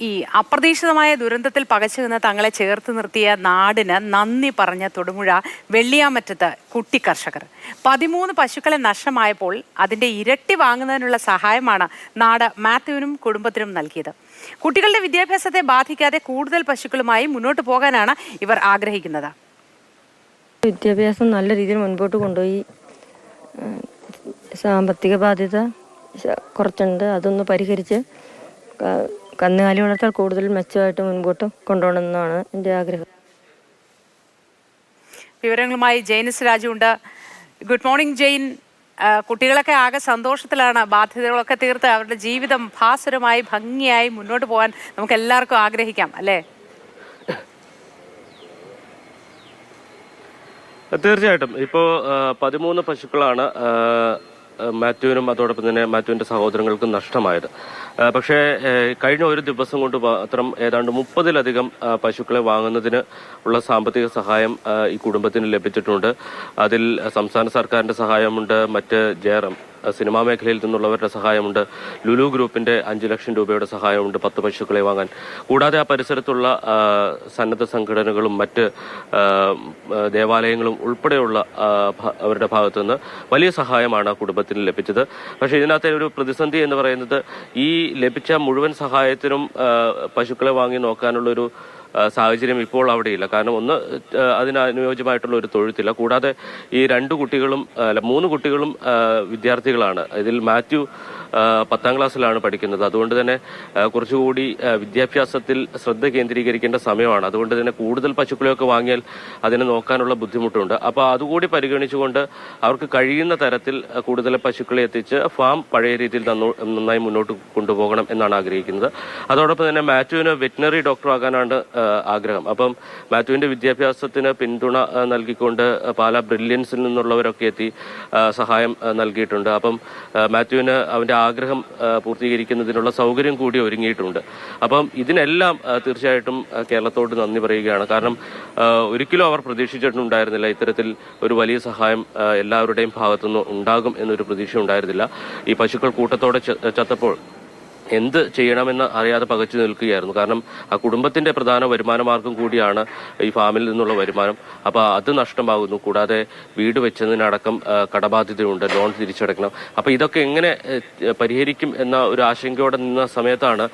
ഈ അപ്രതീക്ഷിതമായ ദുരന്തത്തിൽ പകച്ചു നിന്ന് തങ്ങളെ ചേർത്ത് നിർത്തിയ നാടിന് നന്ദി പറഞ്ഞ തൊടുപുഴ വെള്ളിയാമറ്റത്ത് കുട്ടി കർഷകർ 13 പശുക്കളെ നഷ്ടമായപ്പോൾ അതിന്റെ ഇരട്ടി വാങ്ങുന്നതിനുള്ള സഹായമാണ് നാട് മാത്യുവിനും കുടുംബത്തിനും നൽകിയത്. കുട്ടികളുടെ വിദ്യാഭ്യാസത്തെ ബാധിക്കാതെ കൂടുതൽ പശുക്കളുമായി മുന്നോട്ട് പോകാനാണ് ഇവർ ആഗ്രഹിക്കുന്നത്. വിദ്യാഭ്യാസം നല്ല രീതിയിൽ മുൻപോട്ട് കൊണ്ടുപോയി. സാമ്പത്തിക ബാധ്യത കുറച്ചുണ്ട്, അതൊന്ന് പരിഹരിച്ച് കന്നുകാലി വളർത്തൽ കൂടുതൽ മെച്ചമായിട്ട് മുൻപോട്ട് കൊണ്ടുപോകണമെന്നാണ് എൻ്റെ ആഗ്രഹം. വിവരങ്ങളുമായി ജെയിനിസ് രാജു ഉണ്ട്. Good morning Jain. കുട്ടികളൊക്കെ ആകെ സന്തോഷത്തിലാണ്. ബാധ്യതകളൊക്കെ തീർത്ത് അവരുടെ ജീവിതം ഭാസുരമായി ഭംഗിയായി മുന്നോട്ട് പോകാൻ നമുക്ക് എല്ലാവർക്കും ആഗ്രഹിക്കാം, അല്ലേ? തീർച്ചയായിട്ടും. ഇപ്പോൾ 13 പശുക്കളാണ് മാത്യുവിനും അതോടൊപ്പം തന്നെ മാത്യുവിന്റെ സഹോദരങ്ങൾക്കും നഷ്ടമായത്. പക്ഷേ കഴിഞ്ഞ ഒരു ദിവസം കൊണ്ട് മാത്രം ഏതാണ്ട് 30-ലധികം പശുക്കളെ വാങ്ങുന്നതിന് ഉള്ള സാമ്പത്തിക സഹായം ഈ കുടുംബത്തിന് ലഭിച്ചിട്ടുണ്ട്. അതിൽ സംസ്ഥാന സർക്കാരിന്റെ സഹായമുണ്ട്, മറ്റ് ജയറാം സിനിമാ മേഖലയിൽ നിന്നുള്ളവരുടെ സഹായമുണ്ട്, ലുലു ഗ്രൂപ്പിന്റെ 5 ലക്ഷം രൂപയുടെ സഹായമുണ്ട് 10 പശുക്കളെ വാങ്ങാൻ. കൂടാതെ ആ പരിസരത്തുള്ള സന്നദ്ധ സംഘടനകളും മറ്റ് ദേവാലയങ്ങളും ഉൾപ്പെടെയുള്ള അവരുടെ ഭാഗത്തുനിന്ന് വലിയ സഹായമാണ് കുടുംബത്തിന് ലഭിച്ചത്. പക്ഷേ ഇതിനകത്തെ ഒരു പ്രതിസന്ധി എന്ന് പറയുന്നത് ഈ ലഭിച്ച മുഴുവൻ സഹായത്തിനും പശുക്കളെ വാങ്ങി നോക്കാനുള്ളൊരു സാഹചര്യം ഇപ്പോൾ അവിടെയില്ല. കാരണം ഒന്ന്, അതിന് അനുയോജ്യമായിട്ടുള്ള ഒരു തൊഴുത്തില്ല. കൂടാതെ ഈ 3 കുട്ടികളും വിദ്യാർത്ഥികളാണ്. ഇതിൽ മാത്യു 10ാം ക്ലാസ്സിലാണ് പഠിക്കുന്നത്. അതുകൊണ്ട് തന്നെ കുറച്ചുകൂടി വിദ്യാഭ്യാസത്തിൽ ശ്രദ്ധ കേന്ദ്രീകരിക്കേണ്ട സമയമാണ്. അതുകൊണ്ട് തന്നെ കൂടുതൽ പശുക്കളെയൊക്കെ വാങ്ങിയാൽ അതിനെ നോക്കാനുള്ള ബുദ്ധിമുട്ടുണ്ട്. അപ്പോൾ അതുകൂടി പരിഗണിച്ചുകൊണ്ട് അവർക്ക് കഴിയുന്ന തരത്തിൽ കൂടുതൽ പശുക്കളെ എത്തിച്ച് ഫാം പഴയ രീതിയിൽ നന്നായി മുന്നോട്ട് കൊണ്ടുപോകണം എന്നാണ് ആഗ്രഹിക്കുന്നത്. അതോടൊപ്പം തന്നെ മാത്യുവിന് വെറ്റിനറി ഡോക്ടർ ആകാനാണ് ആഗ്രഹം. അപ്പം മാത്യുവിന്റെ വിദ്യാഭ്യാസത്തിന് പിന്തുണ നൽകിക്കൊണ്ട് പാലാ ബ്രില്യൻസിൽ നിന്നുള്ളവരൊക്കെ എത്തി സഹായം നൽകിയിട്ടുണ്ട്. അപ്പം മാത്യുവിന് അവന്റെ ആഗ്രഹം പൂർത്തീകരിക്കുന്നതിനുള്ള സൗകര്യം കൂടി ഒരുങ്ങിയിട്ടുണ്ട്. അപ്പം ഇതിനെല്ലാം തീർച്ചയായിട്ടും കേരളത്തോട് നന്ദി പറയുകയാണ്. കാരണം ഒരിക്കലും അവർ പ്രതീക്ഷിച്ചിട്ടുണ്ടായിരുന്നില്ല ഇത്തരത്തിൽ ഒരു വലിയ സഹായം എല്ലാവരുടെയും ഭാഗത്തുനിന്ന് ഉണ്ടാകും എന്നൊരു പ്രതീക്ഷ ഉണ്ടായിരുന്നില്ല. ഈ പശുക്കൾ കൂട്ടത്തോടെ ചത്തപ്പോൾ എന്ത് ചെയ്യണമെന്ന് അറിയാതെ പകച്ചു നിൽക്കുകയായിരുന്നു. കാരണം ആ കുടുംബത്തിന്റെ പ്രധാന വരുമാന മാർഗം കൂടിയാണ് ഈ ഫാമിൽ നിന്നുള്ള വരുമാനം. അപ്പോൾ അത് നഷ്ടമാകുന്നു. കൂടാതെ വീട് വെച്ചതിനടക്കം കടബാധ്യതയുണ്ട്, ലോൺ തിരിച്ചടക്കണം. അപ്പോൾ ഇതൊക്കെ എങ്ങനെ പരിഹരിക്കും എന്ന ഒരു ആശങ്കയോടെ നിന്ന സമയത്താണ്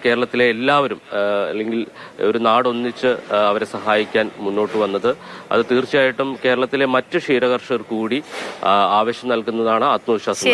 കേരളത്തിലെ എല്ലാവരും അല്ലെങ്കിൽ ഒരു നാടൊന്നിച്ച് അവരെ സഹായിക്കാൻ മുന്നോട്ട് വന്നത്. അത് തീർച്ചയായിട്ടും കേരളത്തിലെ മറ്റ് ക്ഷീരകർഷകർക്ക് കൂടി ആവേശം നൽകുന്നതാണ്, ആത്മവിശ്വാസം.